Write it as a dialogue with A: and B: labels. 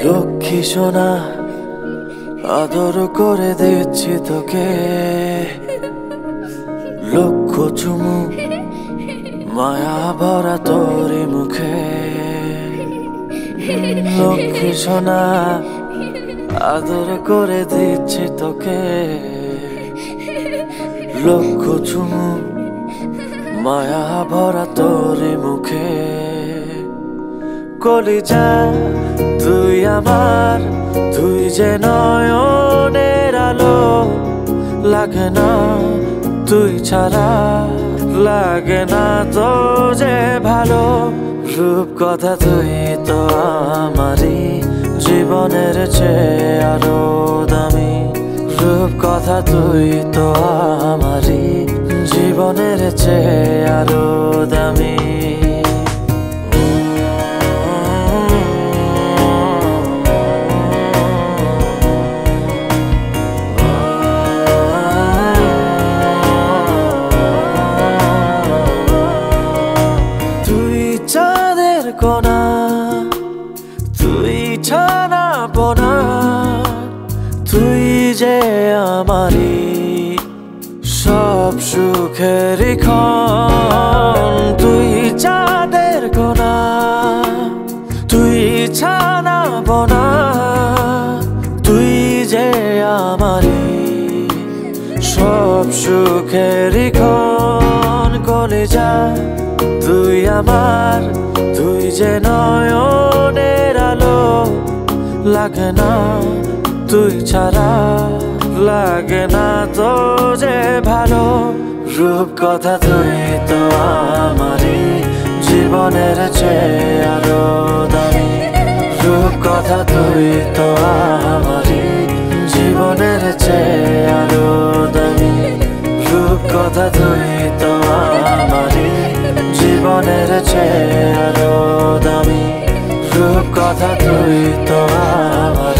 A: লক্ষ্মী সোনা আদর করে দিচ্ছি তোকে, লক্ষ চুমু মায়া ভরা তোরি মুখে। লক্ষ্মী সোনা আদর করে দিচ্ছি তোকে, লক্ষ চুমু মায়া ভরা তোরি মুখে। কলিজা তুই আমার, তুই যে নয়নের আলো, লাগে না তুই ছাড়া, লাগে না তো যে ভালো। রূপ কথা তুই তো আমারই জীবনের চেয়ে আরো দামি, রূপ কথা তুই তো আমারই জীবনের চেয়ে আরো দামি। কোনা তুই ছানা বোনা, তুই যে আমারি সব সুখের ক্ষণ। তুই চাঁদের কোনা, তুই ছানা বোনা, তুই যে আমারি সব সুখের ক্ষণ। কলিজা তুই আমার, তুই যে নয়নের আলো, লাগে না তুই ছাড়া, লাগে না তো যে ভালো। রূপ কথা তুই তো আমারই জীবনের চেয়ে আরো দামি, রূপ কথা তুই তো আমারই জীবনের চেয়ে আরো দামি, রূপ কথা তুই তো আমারই জীবনের চেয়ে আরো দামি, রূপ কথা তুই তো আমার।